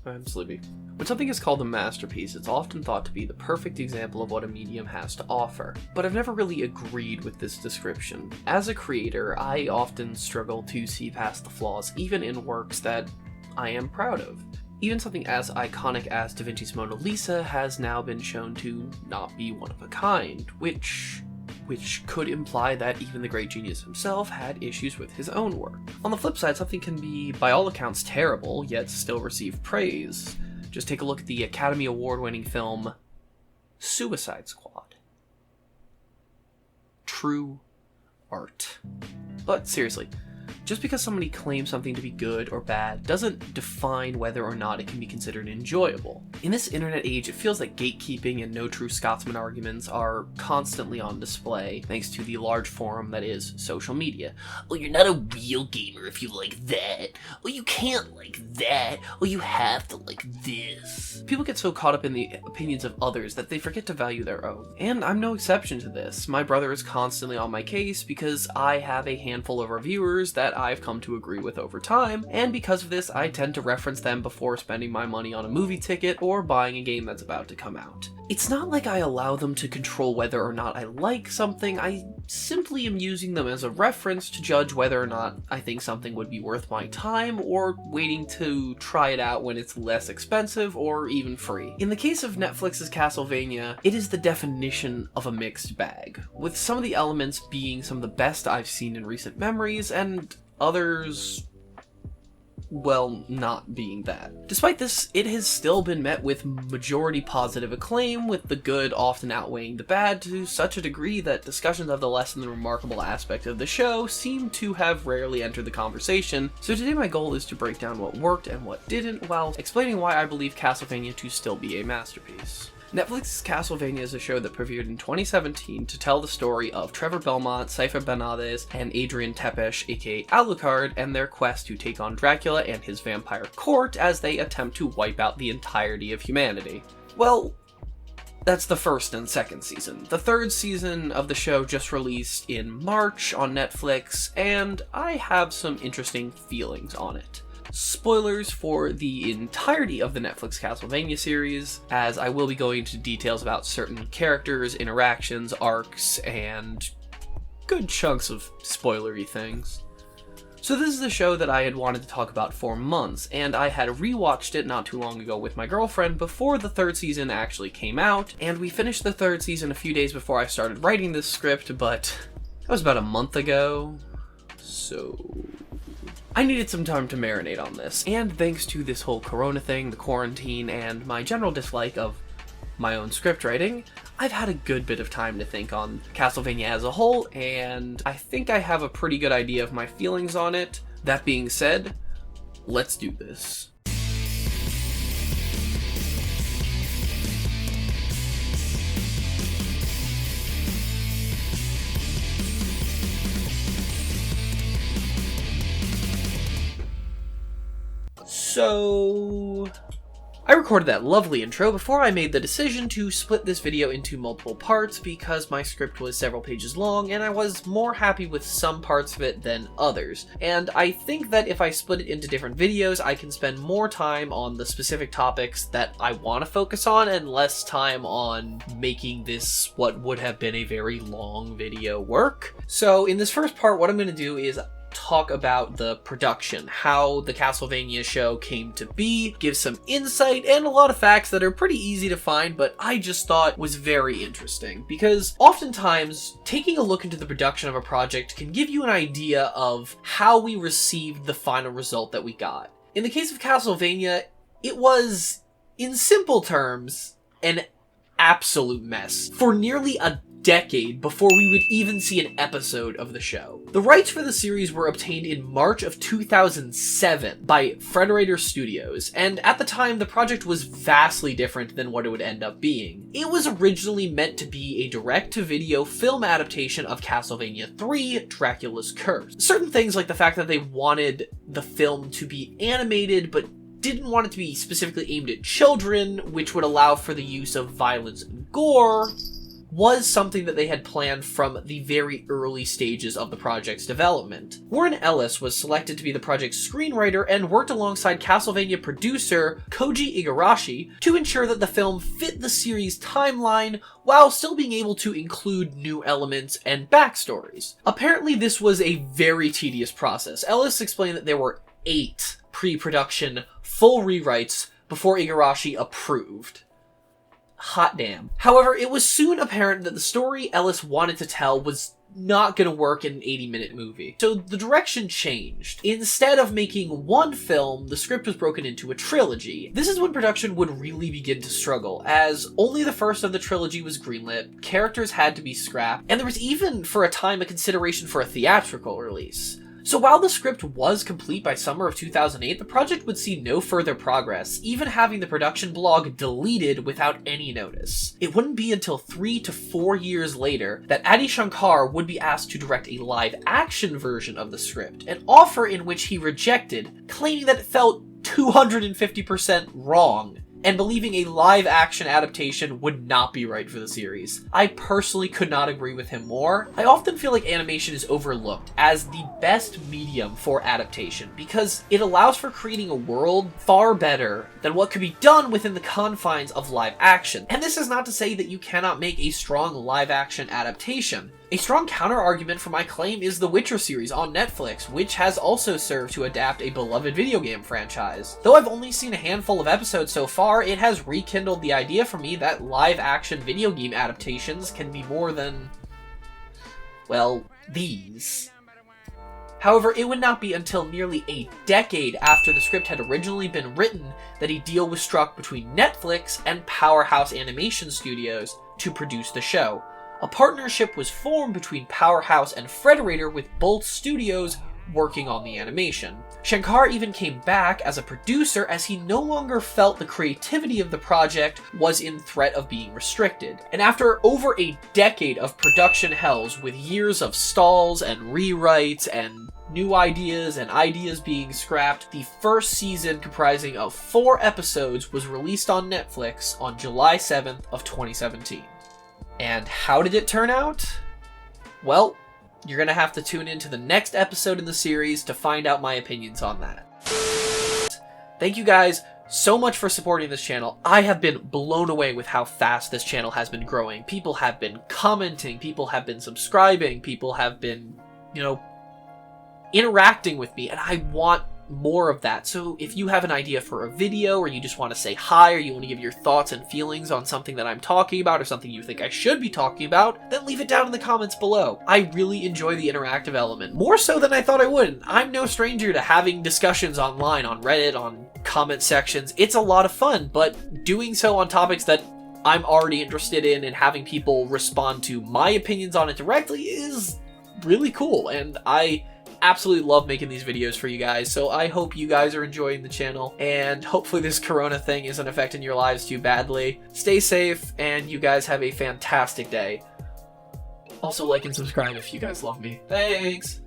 I'm sleepy. When something is called a masterpiece, it's often thought to be the perfect example of what a medium has to offer. But I've never really agreed with this description. As a creator, I often struggle to see past the flaws, even in works that I am proud of. Even something as iconic as Da Vinci's Mona Lisa has now been shown to not be one of a kind, which could imply that even the great genius himself had issues with his own work. On the flip side, something can be, by all accounts, terrible, yet still receive praise. Just take a look at the Academy Award-winning film Suicide Squad. True art. But seriously, just because somebody claims something to be good or bad doesn't define whether or not it can be considered enjoyable. In this internet age, it feels like gatekeeping and no true Scotsman arguments are constantly on display, thanks to the large forum that is social media. Oh, you're not a real gamer if you like that. Oh, you can't like that. Oh, you have to like this. People get so caught up in the opinions of others that they forget to value their own. And I'm no exception to this. My brother is constantly on my case because I have a handful of reviewers that I've come to agree with over time, and because of this, I tend to reference them before spending my money on a movie ticket or buying a game that's about to come out. It's not like I allow them to control whether or not I like something, I simply am using them as a reference to judge whether or not I think something would be worth my time, or waiting to try it out when it's less expensive or even free. In the case of Netflix's Castlevania, it is the definition of a mixed bag, with some of the elements being some of the best I've seen in recent memories, and others, well, not being that. Despite this, it has still been met with majority positive acclaim, with the good often outweighing the bad to such a degree that discussions of the less than remarkable aspect of the show seem to have rarely entered the conversation. So today my goal is to break down what worked and what didn't, while explaining why I believe Castlevania to still be a masterpiece. Netflix's Castlevania is a show that premiered in 2017 to tell the story of Trevor Belmont, Cypher Bernades, and Adrian Tepesh, aka Alucard, and their quest to take on Dracula and his vampire court as they attempt to wipe out the entirety of humanity. Well, that's the first and second season. The third season of the show just released in March on Netflix, and I have some interesting feelings on it. Spoilers for the entirety of the Netflix Castlevania series, as I will be going into details about certain characters, interactions, arcs, and good chunks of spoilery things. So this is the show that I had wanted to talk about for months, and I had rewatched it not too long ago with my girlfriend before the third season actually came out, and we finished the third season a few days before I started writing this script, but that was about a month ago, so I needed some time to marinate on this, and thanks to this whole corona thing, the quarantine, and my general dislike of my own script writing, I've had a good bit of time to think on Castlevania as a whole, and I think I have a pretty good idea of my feelings on it. That being said, let's do this. So I recorded that lovely intro before I made the decision to split this video into multiple parts because my script was several pages long and I was more happy with some parts of it than others. And I think that if I split it into different videos, I can spend more time on the specific topics that I want to focus on and less time on making this what would have been a very long video work. So in this first part, what I'm going to do is talk about the production, how the Castlevania show came to be, give some insight and a lot of facts that are pretty easy to find, but I just thought was very interesting, because oftentimes taking a look into the production of a project can give you an idea of how we received the final result that we got. In the case of Castlevania, it was, in simple terms, an absolute mess for nearly a decade before we would even see an episode of the show. The rights for the series were obtained in March of 2007 by Frederator Studios, and at the time the project was vastly different than what it would end up being. It was originally meant to be a direct-to-video film adaptation of Castlevania 3, Dracula's Curse. Certain things like the fact that they wanted the film to be animated but didn't want it to be specifically aimed at children, which would allow for the use of violence and gore, was something that they had planned from the very early stages of the project's development. Warren Ellis was selected to be the project's screenwriter and worked alongside Castlevania producer Koji Igarashi to ensure that the film fit the series' timeline while still being able to include new elements and backstories. Apparently this was a very tedious process. Ellis explained that there were 8 pre-production full rewrites before Igarashi approved. Hot damn. However, it was soon apparent that the story Ellis wanted to tell was not gonna work in an 80-minute movie. So the direction changed. Instead of making one film, the script was broken into a trilogy. This is when production would really begin to struggle, as only the first of the trilogy was greenlit, characters had to be scrapped, and there was even, for a time, a consideration for a theatrical release. So while the script was complete by summer of 2008, the project would see no further progress, even having the production blog deleted without any notice. It wouldn't be until 3 to 4 years later that Adi Shankar would be asked to direct a live-action version of the script, an offer in which he rejected, claiming that it felt 250% wrong, and believing a live-action adaptation would not be right for the series. I personally could not agree with him more. I often feel like animation is overlooked as the best medium for adaptation because it allows for creating a world far better than what could be done within the confines of live action. And this is not to say that you cannot make a strong live-action adaptation. A strong counter-argument for my claim is the Witcher series on Netflix, which has also served to adapt a beloved video game franchise. Though I've only seen a handful of episodes so far, it has rekindled the idea for me that live-action video game adaptations can be more than, well, these. However, it would not be until nearly a decade after the script had originally been written that a deal was struck between Netflix and Powerhouse Animation Studios to produce the show. A partnership was formed between Powerhouse and Frederator, with both studios working on the animation. Shankar even came back as a producer as he no longer felt the creativity of the project was in threat of being restricted. And after over a decade of production hells with years of stalls and rewrites and new ideas and ideas being scrapped, the first season, comprising of 4 episodes, was released on Netflix on July 7th of 2017. And how did it turn out? Well, you're gonna have to tune into the next episode in the series to find out my opinions on that. Thank you guys so much for supporting this channel. I have been blown away with how fast this channel has been growing. People have been commenting, people have been subscribing, people have been, interacting with me, and I want more of that. So if you have an idea for a video, or you just want to say hi, or you want to give your thoughts and feelings on something that I'm talking about, or something you think I should be talking about, then leave it down in the comments below. I really enjoy the interactive element, more so than I thought I would. I'm no stranger to having discussions online, on Reddit, on comment sections. It's a lot of fun, but doing so on topics that I'm already interested in and having people respond to my opinions on it directly is really cool, and I absolutely love making these videos for you guys. So I hope you guys are enjoying the channel, and hopefully this corona thing isn't affecting your lives too badly. Stay safe, and you guys have a fantastic day. Also, like and subscribe if you guys love me. Thanks!